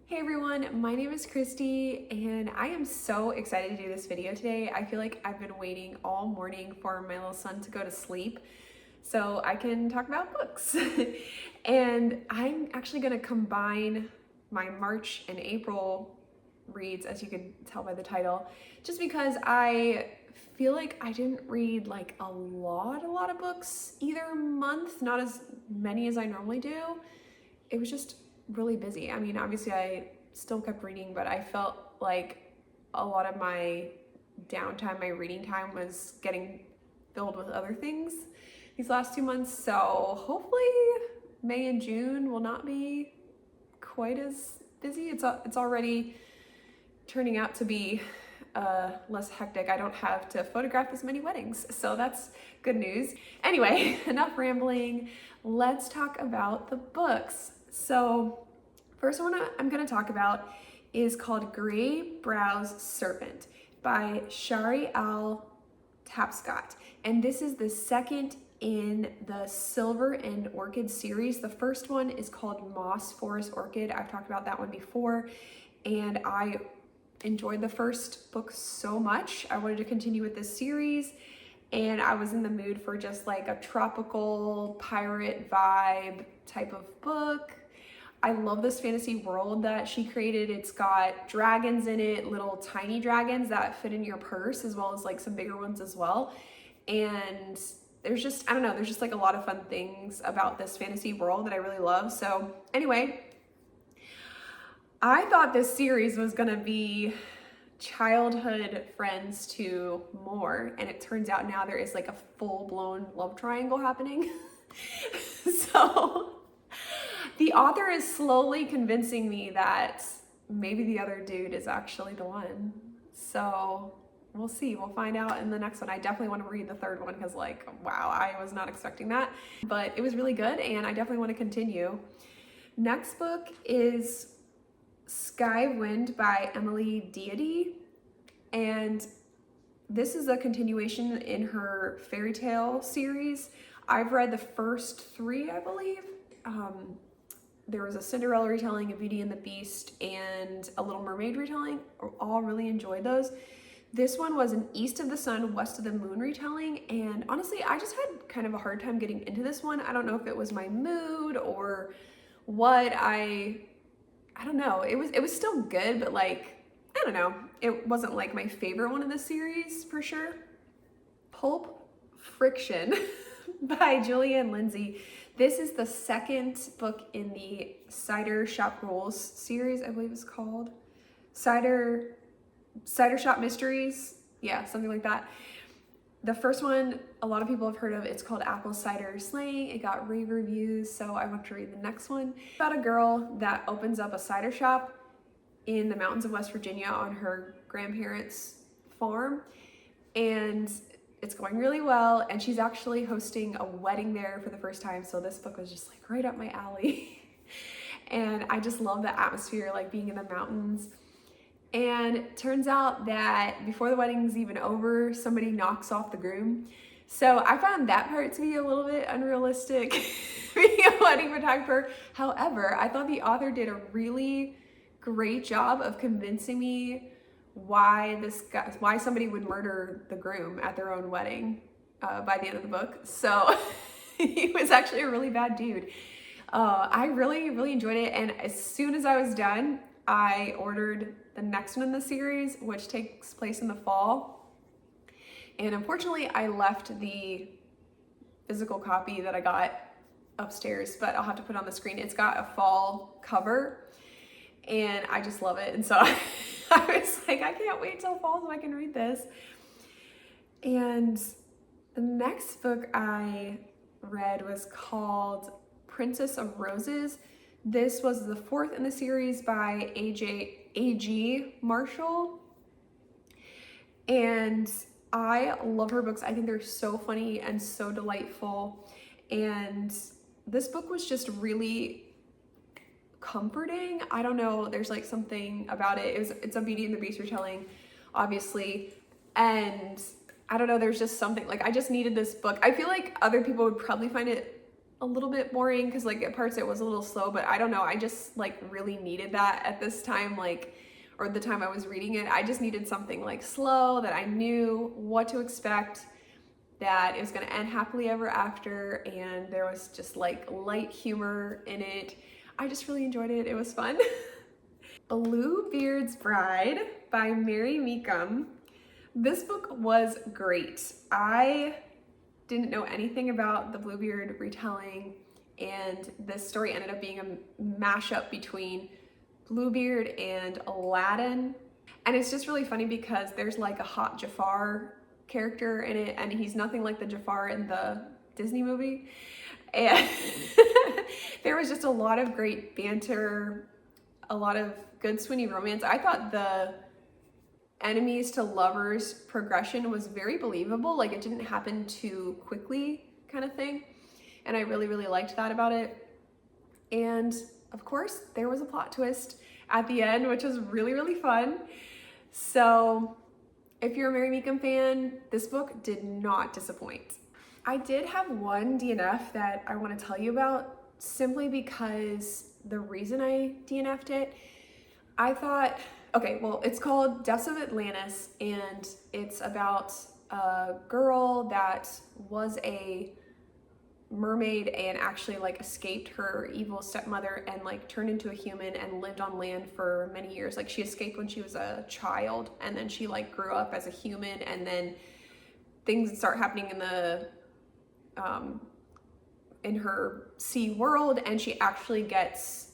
Hey everyone, my name is Kristi and I am so excited to do this video today. I feel like I've been waiting all morning for my little son to go to sleep so I can talk about books. And I'm actually going to combine my March and April reads, as you can tell by the title, just because I feel like I didn't read like a lot of books either month, not as many as I normally do. It was just really busy. I mean, obviously I still kept reading, but I felt like a lot of my downtime, my reading time was getting filled with other things these last 2 months. So hopefully May and June will not be quite as busy. It's already turning out to be less hectic. I don't have to photograph as many weddings, so that's good news. Anyway, enough rambling. Let's talk about the books. So first one I'm going to talk about is called Gray Brow's Serpent by Shari Al Tapscott. And this is the second in the Silver and Orchid series. The first one is called Moss Forest Orchid. I've talked about that one before, and I enjoyed the first book so much. I wanted to continue with this series, and I was in the mood for just like a tropical pirate vibe type of book. I love this fantasy world that she created. It's got dragons in it, little tiny dragons that fit in your purse, as well as like some bigger ones as well. And there's just, I don't know, there's just like a lot of fun things about this fantasy world that I really love. So anyway, I thought this series was gonna be childhood friends to more, and it turns out now there is like a full-blown love triangle happening. So the author is slowly convincing me that maybe the other dude is actually the one. So we'll see. We'll find out in the next one. I definitely want to read the third one because, like, wow, I was not expecting that. But it was really good, and I definitely want to continue. Next book is Sky Wind by Emily Deity. And this is a continuation in her fairy tale series. I've read the first three, I believe. There was a Cinderella retelling, a Beauty and the Beast, and a Little Mermaid retelling. All really enjoyed those. This one was an East of the Sun, West of the Moon retelling, and honestly, I just had kind of a hard time getting into this one. I don't know if it was my mood or what. I don't know. It was still good, but like, I don't know. It wasn't like my favorite one of the series for sure. Pulp Friction by Julianne Lindsay. This is the second book in the Cider Shop Rules series, I believe it's called. Cider Shop Mysteries. Yeah, something like that. The first one, a lot of people have heard of. It's called Apple Cider Slaying. It got rave reviews, so I want to read the next one. About a girl that opens up a cider shop in the mountains of West Virginia on her grandparents' farm, and it's going really well, and she's actually hosting a wedding there for the first time, so this book was just like right up my alley. And I just love the atmosphere, like being in the mountains. And it turns out that before the wedding's even over, somebody knocks off the groom. So I found that part to be a little bit unrealistic, being a wedding photographer. However, I thought the author did a really great job of convincing me why somebody would murder the groom at their own wedding by the end of the book. So he was actually a really bad dude. I really enjoyed it, and as soon as I was done, I ordered the next one in the series, which takes place in the fall. And unfortunately, I left the physical copy that I got upstairs, but I'll have to put it on the screen. It's got a fall cover, and I just love it. And so I was like, I can't wait till fall so I can read this. And the next book I read was called Princess of Roses. This was the fourth in the series by A.G. Marshall. And I love her books. I think they're so funny and so delightful. And this book was just really comforting. I don't know, there's like something about it. It's a Beauty and the Beast retelling, obviously. And I don't know, there's just something, like I just needed this book. I feel like other people would probably find it a little bit boring because like at parts it was a little slow, but I don't know, I just like really needed that at this time, like, or the time I was reading it. I just needed something like slow, that I knew what to expect, that it was going to end happily ever after, and there was just like light humor in it. I just really enjoyed it. It was fun. Bluebeard's Bride by Mary Meekum. This book was great. I didn't know anything about the Bluebeard retelling, and this story ended up being a mashup between Bluebeard and Aladdin. And it's just really funny because there's like a hot Jafar character in it, and he's nothing like the Jafar in the Disney movie. And there was just a lot of great banter, a lot of good Sweeney romance. I thought the enemies to lovers progression was very believable, like it didn't happen too quickly kind of thing, and I really liked that about it. And of course there was a plot twist at the end, which was really fun. So if you're a Mary Meekum fan, this book did not disappoint. I did have one DNF that I want to tell you about, simply because the reason I DNF'd it, I thought, okay, well, it's called Deaths of Atlantis, and it's about a girl that was a mermaid and actually like escaped her evil stepmother and like turned into a human and lived on land for many years. Like she escaped when she was a child, and then she like grew up as a human, and then things start happening in the in her sea world, and she actually gets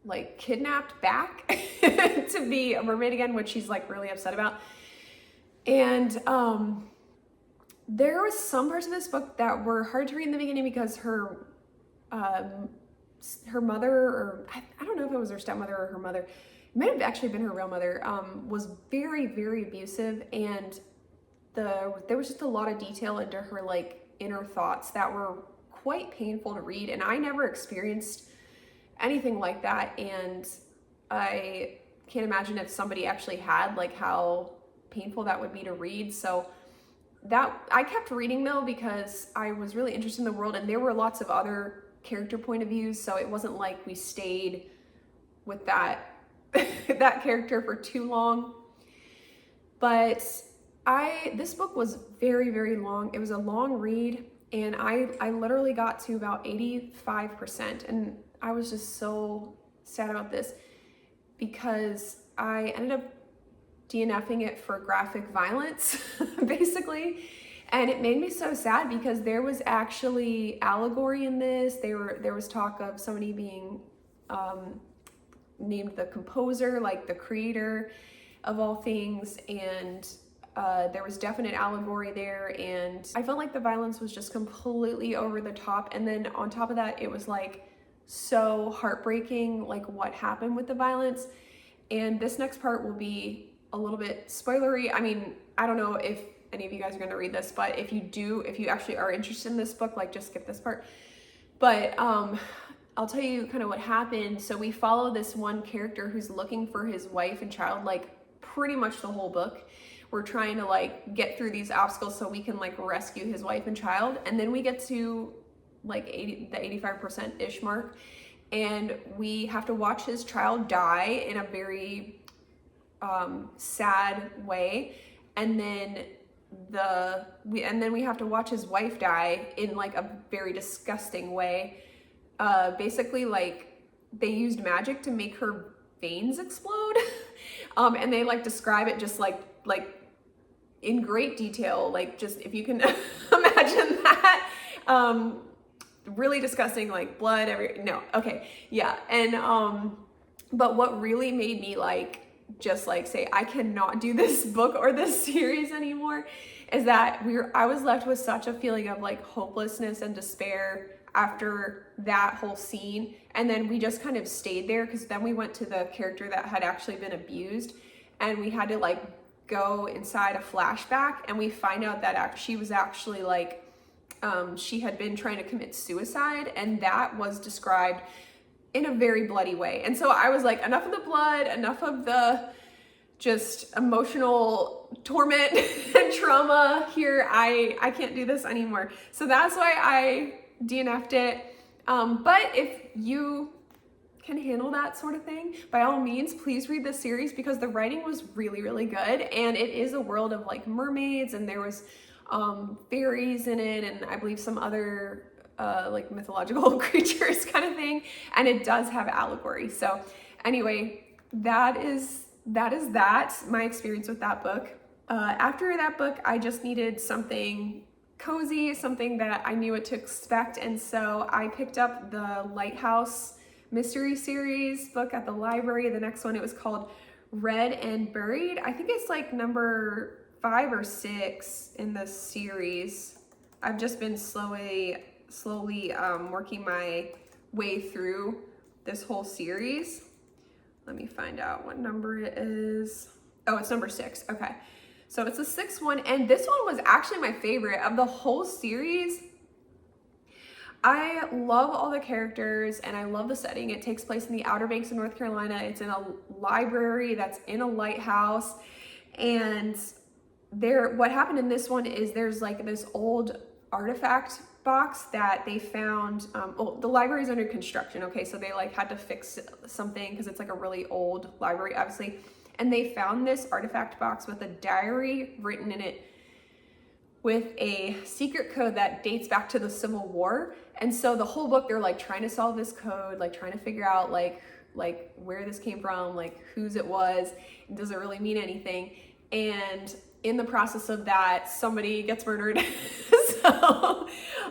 like kidnapped back to be a mermaid again, which she's like really upset about. And there was some parts of this book that were hard to read in the beginning because her mother, or I don't know if it was her stepmother or her mother, it might have actually been her real mother, was very abusive, and there was just a lot of detail into her like inner thoughts that were quite painful to read, and I never experienced anything like that, and I can't imagine if somebody actually had, like how painful that would be to read. So that I kept reading though because I was really interested in the world, and there were lots of other character point of views, so it wasn't like we stayed with that that character for too long. But this book was very long. It was a long read, and I literally got to about 85%, and I was just so sad about this because I ended up DNFing it for graphic violence, basically. And it made me so sad because there was actually allegory in this. There was talk of somebody being named the composer, like the creator of all things, and there was definite allegory there, and I felt like the violence was just completely over the top. And then on top of that, it was like so heartbreaking, like what happened with the violence. And this next part will be a little bit spoilery. I mean, I don't know if any of you guys are going to read this, but if you actually are interested in this book, like just skip this part. But I'll tell you kind of what happened. So we follow this one character who's looking for his wife and child, like pretty much the whole book. We're trying to like get through these obstacles so we can like rescue his wife and child. And then we get to like the 85%-ish mark, and we have to watch his child die in a very sad way. And then we have to watch his wife die in like a very disgusting way. Basically, like they used magic to make her veins explode. And they like describe it just like in great detail, like just if you can imagine that. Really disgusting, like blood yeah. And but what really made me like just like say I cannot do this book or this series anymore is that I was left with such a feeling of like hopelessness and despair after that whole scene. And then we just kind of stayed there because then we went to the character that had actually been abused, and we had to like go inside a flashback, and we find out that she was actually like she had been trying to commit suicide, and that was described in a very bloody way. And so I was like, enough of the blood, enough of the just emotional torment and trauma here. I can't do this anymore. So that's why I DNF'd it. But if you can handle that sort of thing, by all means, please read this series because the writing was really, really good. And it is a world of like mermaids, and there was fairies in it, and I believe some other like mythological creatures kind of thing. And it does have allegory. So anyway, that is my experience with that book. After that book, I just needed something cozy, something that I knew what to expect. And so I picked up the Lighthouse mystery series book at the library. The next one, it was called Read and Buried. I think it's like number 5 or 6 in the series. I've just been slowly working my way through this whole series. Let me find out what number it is. Oh, it's number 6. Okay. So it's the 6th one, and this one was actually my favorite of the whole series. I love all the characters and I love the setting. It takes place in the Outer Banks of North Carolina. It's in a library that's in a lighthouse. And what happened in this one is there's like this old artifact box that they found. The library is under construction. Okay, so they like had to fix something because it's like a really old library, obviously. And they found this artifact box with a diary written in it with a secret code that dates back to the Civil War. And so the whole book, they're like trying to solve this code, like trying to figure out like where this came from, like whose it was. It doesn't really mean anything. And in the process of that, somebody gets murdered. So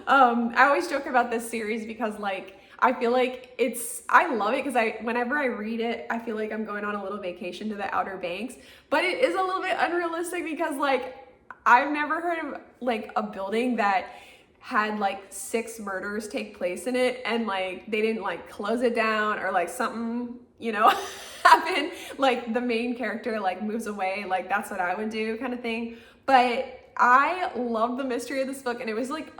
I always joke about this series because like, I feel like I love it because whenever I read it, I feel like I'm going on a little vacation to the Outer Banks, but it is a little bit unrealistic because like, I've never heard of like a building that had like 6 murders take place in it and like they didn't like close it down or like something, you know, happen. Like the main character like moves away, like that's what I would do kind of thing. But I love the mystery of this book, and it was like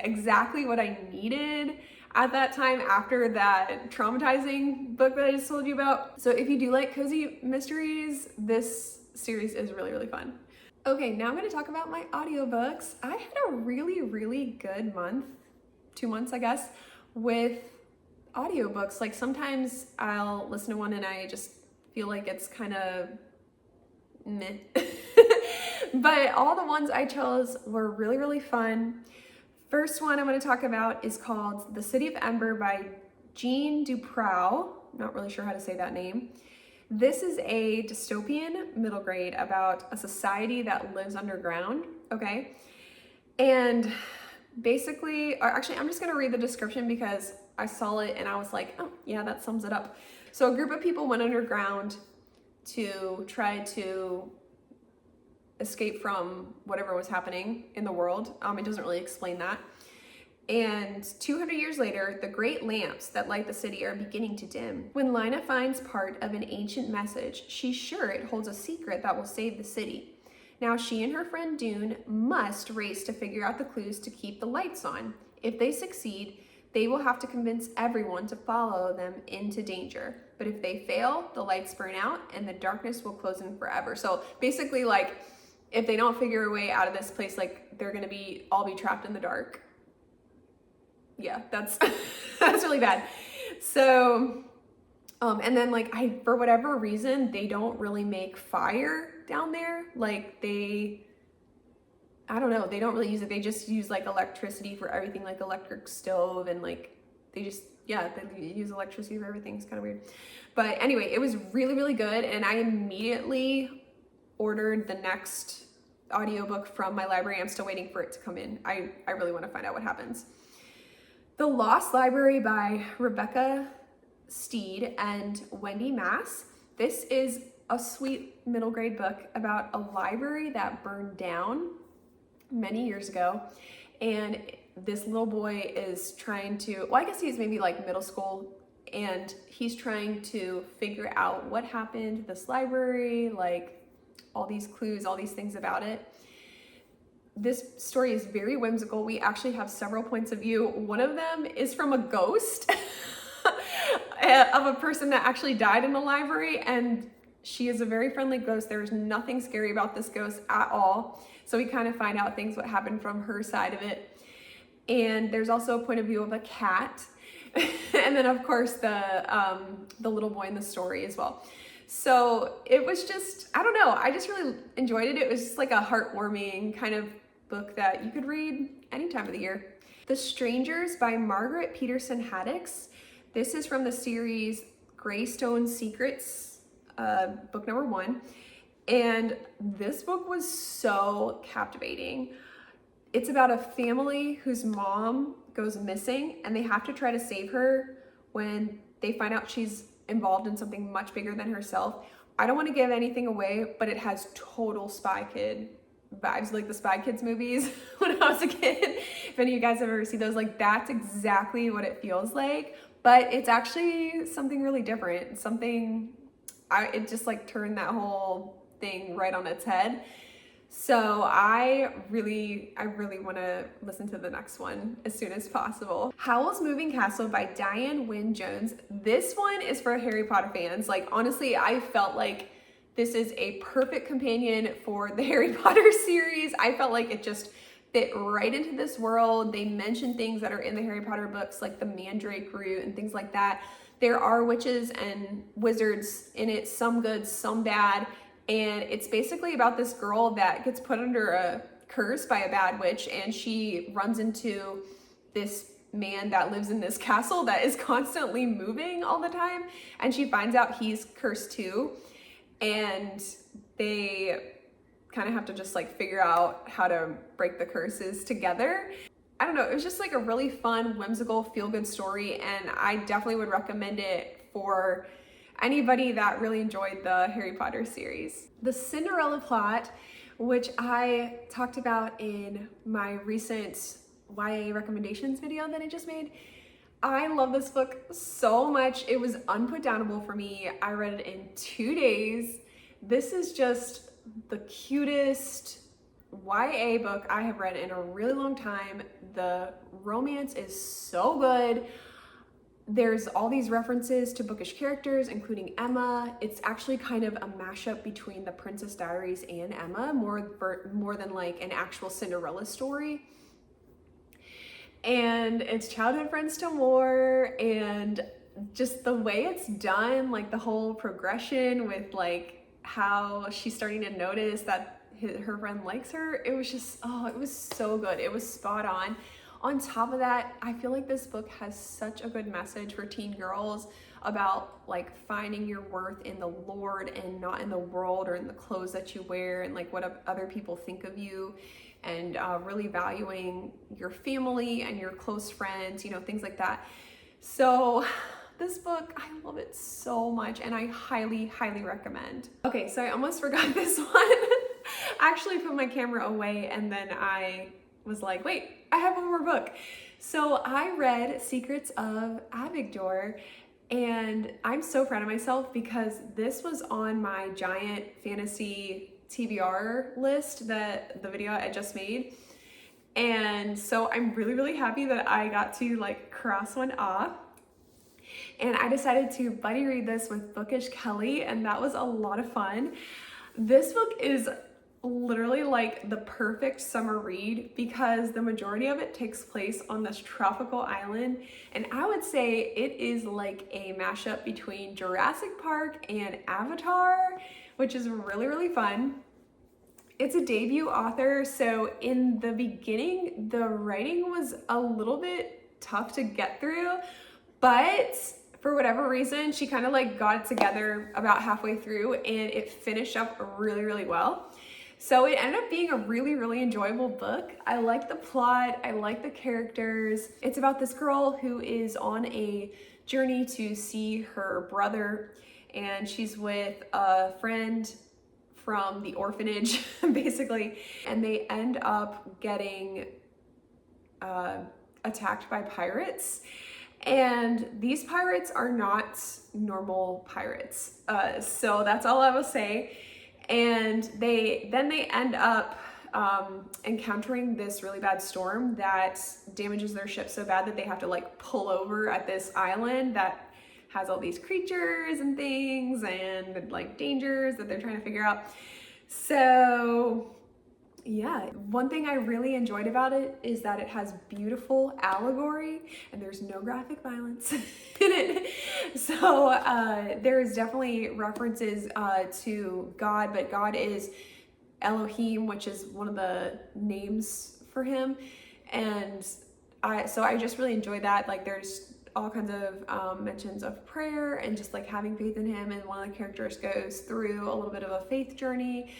exactly what I needed at that time after that traumatizing book that I just told you about. So if you do like cozy mysteries, this series is really, really fun. Okay, now I'm going to talk about my audiobooks. I had a really, really good month, 2 months, I guess, with audiobooks. Like sometimes I'll listen to one and I just feel like it's kind of meh. But all the ones I chose were really, really fun. First one I'm going to talk about is called The City of Ember by Jean Duprow. Not really sure how to say that name. This is a dystopian middle grade about a society that lives underground, okay? And basically, or actually, I'm just gonna read the description because I saw it and I was like, oh, yeah, that sums it up. So a group of people went underground to try to escape from whatever was happening in the world. It doesn't really explain that. And 200 years later, the great lamps that light the city are beginning to dim. When Lina finds part of an ancient message, she's sure it holds a secret that will save the city. Now she and her friend Dune must race to figure out the clues to keep the lights on. If they succeed, they will have to convince everyone to follow them into danger. But if they fail, the lights burn out and the darkness will close in forever. So basically, like, if they don't figure a way out of this place, like, they're gonna all be trapped in the dark. Yeah, that's really bad. So, and then like for whatever reason, they don't really make fire down there. Like I don't know, they don't really use it. They just use like electricity for everything, like electric stove, and like they use electricity for everything. It's kind of weird. But anyway, it was really, really good. And I immediately ordered the next audiobook from my library. I'm still waiting for it to come in. I really want to find out what happens. The Lost Library by Rebecca Steed and Wendy Mass. This is a sweet middle grade book about a library that burned down many years ago. And this little boy is trying to, well, I guess he's maybe like middle school, and he's trying to figure out what happened to this library, like all these clues, all these things about it. This story is very whimsical. We actually have several points of view. One of them is from a ghost of a person that actually died in the library, and she is a very friendly ghost. There's nothing scary about this ghost at all. So we kind of find out what happened from her side of it. And there's also a point of view of a cat. And then of course the little boy in the story as well. So it was just, I don't know, I just really enjoyed it. It was just like a heartwarming kind of book that you could read any time of the year. The Strangers by Margaret Peterson Haddix. This is from the series Greystone Secrets, book number 1. And this book was so captivating. It's about a family whose mom goes missing and they have to try to save her when they find out she's involved in something much bigger than herself. I don't want to give anything away, but it has total Spy Kid vibes, like the Spy Kids movies when I was a kid. If any of you guys have ever seen those, like that's exactly what it feels like, but it's actually something really different. It just like turned that whole thing right on its head. So I really want to listen to the next one as soon as possible. Howl's Moving Castle by Diane Wynne Jones. This one is for Harry Potter fans. Like honestly, I felt like this is a perfect companion for the Harry Potter series. I felt like it just fit right into this world. They mention things that are in the Harry Potter books, like the mandrake root and things like that. There are witches and wizards in it, some good, some bad. And it's basically about this girl that gets put under a curse by a bad witch, and she runs into this man that lives in this castle that is constantly moving all the time, and she finds out he's cursed too, and they kind of have to just like figure out how to break the curses together. I don't know, it was just like a really fun, whimsical, feel-good story, and I definitely would recommend it for anybody that really enjoyed the Harry Potter series. The Cinderella Plot, which I talked about in my recent YA recommendations video that I just made. I love this book so much. It was unputdownable for me. I read it in 2 days. This is just the cutest YA book I have read in a really long time. The romance is so good. There's all these references to bookish characters, including Emma. It's actually kind of a mashup between The Princess Diaries and Emma, more than like an actual Cinderella story. And it's childhood friends to more, and just the way it's done, like the whole progression with like how she's starting to notice that her friend likes her. It was just, oh, it was so good. It was spot on. On top of that, I feel like this book has such a good message for teen girls about like finding your worth in the Lord and not in the world or in the clothes that you wear and like what other people think of you, and really valuing your family and your close friends, you know, things like that. So this book, I love it so much, and I highly, highly recommend. Okay, so I almost forgot this one. I actually put my camera away and then I was like, wait, I have one more book. So I read Secrets of Avigdor, and I'm so proud of myself because this was on my giant fantasy TBR list, that the video I just made. And so I'm really, really happy that I got to like cross one off. And I decided to buddy read this with Bookish Kelly, and that was a lot of fun. This book is literally like the perfect summer read because the majority of it takes place on this tropical island, and I would say it is like a mashup between Jurassic Park and Avatar, which is really, really fun. It's a debut author, so in the beginning the writing was a little bit tough to get through, but for whatever reason she kind of like got it together about halfway through and it finished up really, really well. So it ended up being a really, really enjoyable book. I like the plot, I like the characters. It's about this girl who is on a journey to see her brother, and she's with a friend from the orphanage, basically, and they end up getting attacked by pirates. And these pirates are not normal pirates. So that's all I will say. And they end up encountering this really bad storm that damages their ship so bad that they have to like pull over at this island that has all these creatures and things and like dangers that they're trying to figure out. So Yeah, one thing I really enjoyed about it is that it has beautiful allegory and there's no graphic violence in it. So there's definitely references to God, but God is Elohim, which is one of the names for him. And I just really enjoyed that. Like there's all kinds of mentions of prayer and just like having faith in him. And one of the characters goes through a little bit of a faith journey.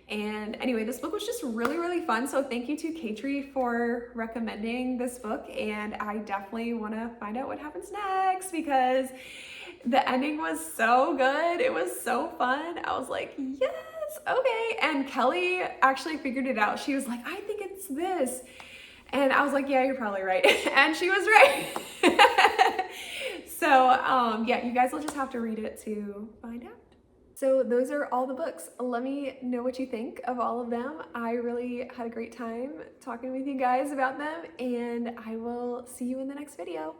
And anyway, this book was just really, really fun. So thank you to Katri for recommending this book. And I definitely want to find out what happens next because the ending was so good. It was so fun. I was like, yes, okay. And Kelly actually figured it out. She was like, I think it's this. And I was like, yeah, you're probably right. And she was right. So yeah, you guys will just have to read it to find out. So those are all the books. Let me know what you think of all of them. I really had a great time talking with you guys about them, and I will see you in the next video.